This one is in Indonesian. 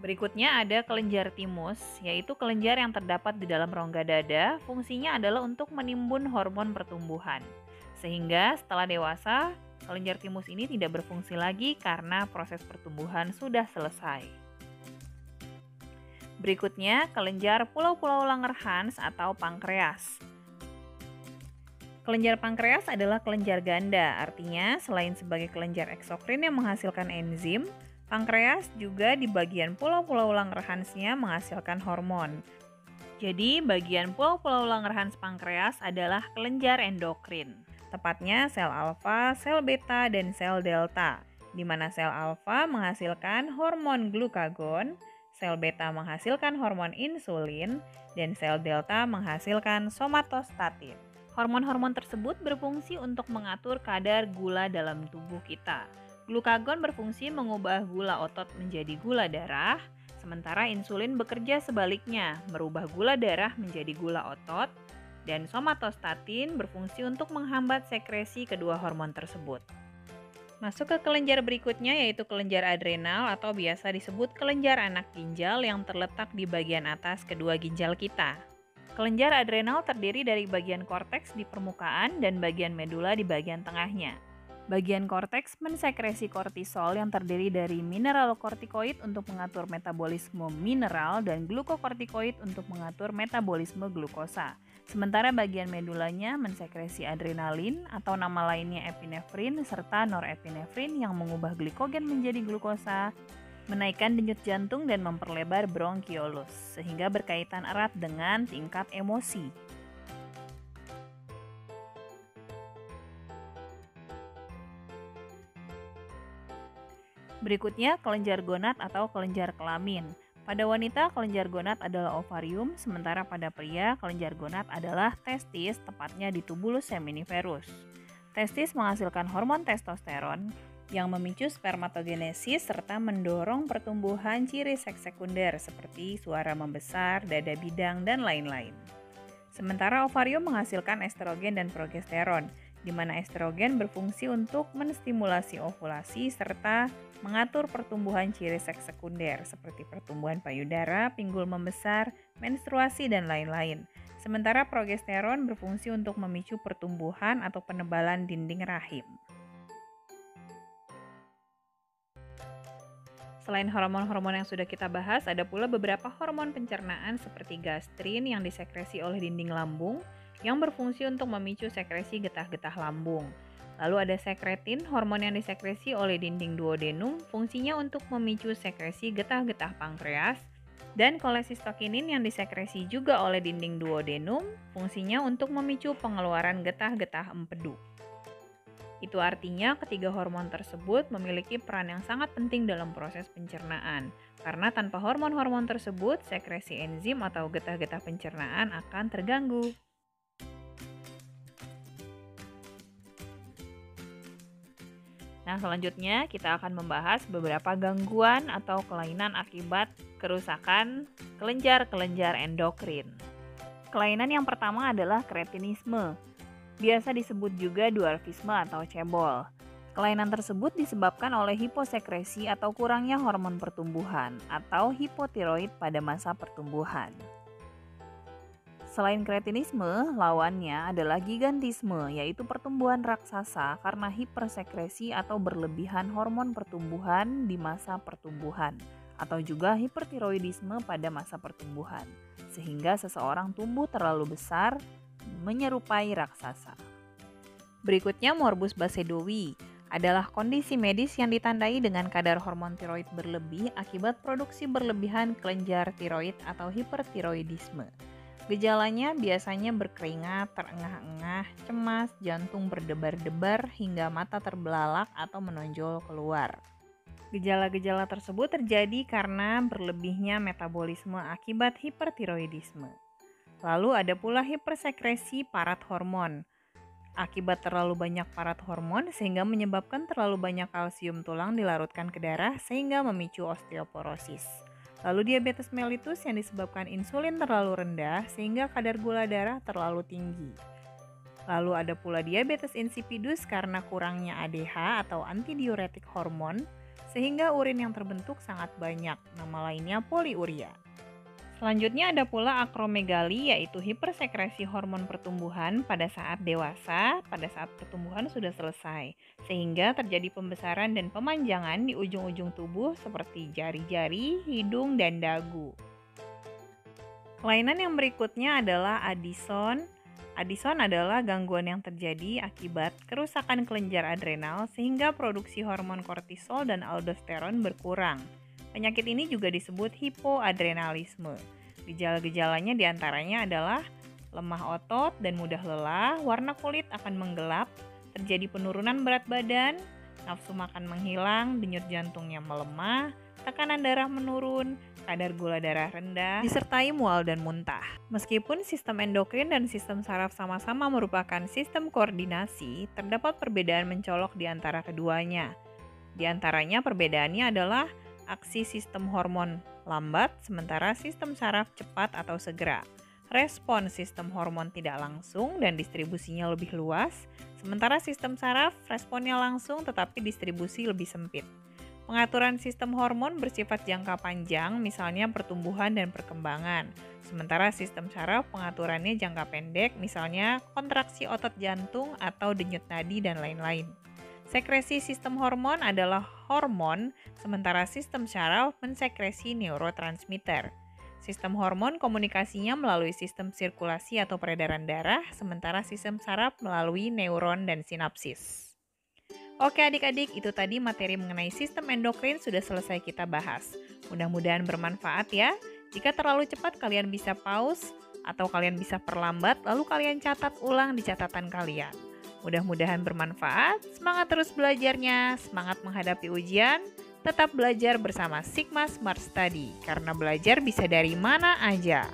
Berikutnya ada kelenjar timus, yaitu kelenjar yang terdapat di dalam rongga dada. Fungsinya adalah untuk menimbun hormon pertumbuhan. Sehingga setelah dewasa, kelenjar timus ini tidak berfungsi lagi karena proses pertumbuhan sudah selesai. Berikutnya, kelenjar pulau-pulau Langerhans atau pankreas. Kelenjar pankreas adalah kelenjar ganda, artinya selain sebagai kelenjar eksokrin yang menghasilkan enzim, pankreas juga di bagian pulau-pulau Langerhans-nya menghasilkan hormon. Jadi, bagian pulau-pulau Langerhans pankreas adalah kelenjar endokrin. Tepatnya sel alfa, sel beta, dan sel delta, di mana sel alfa menghasilkan hormon glukagon, sel beta menghasilkan hormon insulin, dan sel delta menghasilkan somatostatin. Hormon-hormon tersebut berfungsi untuk mengatur kadar gula dalam tubuh kita. Glukagon berfungsi mengubah gula otot menjadi gula darah, sementara insulin bekerja sebaliknya, merubah gula darah menjadi gula otot, dan somatostatin berfungsi untuk menghambat sekresi kedua hormon tersebut. Masuk ke kelenjar berikutnya, yaitu kelenjar adrenal atau biasa disebut kelenjar anak ginjal yang terletak di bagian atas kedua ginjal kita. Kelenjar adrenal terdiri dari bagian korteks di permukaan dan bagian medula di bagian tengahnya. Bagian korteks mensekresi kortisol yang terdiri dari mineralokortikoid untuk mengatur metabolisme mineral dan glukokortikoid untuk mengatur metabolisme glukosa. Sementara bagian medulanya mensekresi adrenalin atau nama lainnya epinefrin serta norepinefrin yang mengubah glikogen menjadi glukosa, menaikkan denyut jantung dan memperlebar bronkiolus, sehingga berkaitan erat dengan tingkat emosi. Berikutnya, kelenjar gonad atau kelenjar kelamin. Pada wanita, kelenjar gonad adalah ovarium, sementara pada pria, kelenjar gonad adalah testis, tepatnya di tubulus seminiferus. Testis menghasilkan hormon testosteron yang memicu spermatogenesis serta mendorong pertumbuhan ciri seks sekunder seperti suara membesar, dada bidang, dan lain-lain. Sementara ovarium menghasilkan estrogen dan progesteron, di mana estrogen berfungsi untuk menstimulasi ovulasi serta mengatur pertumbuhan ciri seks sekunder seperti pertumbuhan payudara, pinggul membesar, menstruasi, dan lain-lain. Sementara progesteron berfungsi untuk memicu pertumbuhan atau penebalan dinding rahim. Selain hormon-hormon yang sudah kita bahas, ada pula beberapa hormon pencernaan seperti gastrin yang disekresi oleh dinding lambung yang berfungsi untuk memicu sekresi getah-getah lambung. Lalu ada sekretin, hormon yang disekresi oleh dinding duodenum, fungsinya untuk memicu sekresi getah-getah pankreas, dan kolesistokinin yang disekresi juga oleh dinding duodenum, fungsinya untuk memicu pengeluaran getah-getah empedu. Itu artinya ketiga hormon tersebut memiliki peran yang sangat penting dalam proses pencernaan, karena tanpa hormon-hormon tersebut, sekresi enzim atau getah-getah pencernaan akan terganggu. Nah, selanjutnya kita akan membahas beberapa gangguan atau kelainan akibat kerusakan kelenjar-kelenjar endokrin. Kelainan yang pertama adalah kretinisme, biasa disebut juga dwarfisme atau cebol. Kelainan tersebut disebabkan oleh hiposekresi atau kurangnya hormon pertumbuhan atau hipotiroid pada masa pertumbuhan. Selain kretinisme, lawannya adalah gigantisme, yaitu pertumbuhan raksasa karena hipersekresi atau berlebihan hormon pertumbuhan di masa pertumbuhan, atau juga hipertiroidisme pada masa pertumbuhan, sehingga seseorang tumbuh terlalu besar, menyerupai raksasa. Berikutnya, morbus basedowi adalah kondisi medis yang ditandai dengan kadar hormon tiroid berlebih akibat produksi berlebihan kelenjar tiroid atau hipertiroidisme. Gejalanya biasanya berkeringat, terengah-engah, cemas, jantung berdebar-debar, hingga mata terbelalak atau menonjol keluar. Gejala-gejala tersebut terjadi karena berlebihnya metabolisme akibat hipertiroidisme. Lalu ada pula hipersekresi parat hormon. Akibat terlalu banyak parat hormon sehingga menyebabkan terlalu banyak kalsium tulang dilarutkan ke darah sehingga memicu osteoporosis. Lalu diabetes mellitus yang disebabkan insulin terlalu rendah sehingga kadar gula darah terlalu tinggi. Lalu ada pula diabetes insipidus karena kurangnya ADH atau antidiuretik hormon sehingga urin yang terbentuk sangat banyak, nama lainnya poliuria. Selanjutnya ada pula akromegali, yaitu hipersekresi hormon pertumbuhan pada saat dewasa, pada saat pertumbuhan sudah selesai, sehingga terjadi pembesaran dan pemanjangan di ujung-ujung tubuh seperti jari-jari, hidung, dan dagu. Kelainan yang berikutnya adalah Addison. Addison adalah gangguan yang terjadi akibat kerusakan kelenjar adrenal sehingga produksi hormon kortisol dan aldosteron berkurang. Penyakit ini juga disebut hipoadrenalisme. Gejala-gejalanya diantaranya adalah lemah otot dan mudah lelah, warna kulit akan menggelap, terjadi penurunan berat badan, nafsu makan menghilang, denyut jantungnya melemah, tekanan darah menurun, kadar gula darah rendah, disertai mual dan muntah. Meskipun sistem endokrin dan sistem saraf sama-sama merupakan sistem koordinasi, terdapat perbedaan mencolok di antara keduanya. Di antaranya perbedaannya adalah aksi sistem hormon lambat, sementara sistem saraf cepat atau segera. Respon sistem hormon tidak langsung dan distribusinya lebih luas, sementara sistem saraf responnya langsung tetapi distribusi lebih sempit. Pengaturan sistem hormon bersifat jangka panjang, misalnya pertumbuhan dan perkembangan. Sementara sistem saraf pengaturannya jangka pendek, misalnya kontraksi otot jantung atau denyut nadi dan lain-lain. Sekresi sistem hormon adalah hormon, sementara sistem saraf mensekresi neurotransmitter. Sistem hormon komunikasinya melalui sistem sirkulasi atau peredaran darah, sementara sistem saraf melalui neuron dan sinapsis. Oke adik-adik, itu tadi materi mengenai sistem endokrin sudah selesai kita bahas. Mudah-mudahan bermanfaat ya. Jika terlalu cepat kalian bisa pause atau kalian bisa perlambat, lalu kalian catat ulang di catatan kalian. Mudah-mudahan bermanfaat, semangat terus belajarnya, semangat menghadapi ujian, tetap belajar bersama Sigma Smart Study, karena belajar bisa dari mana aja.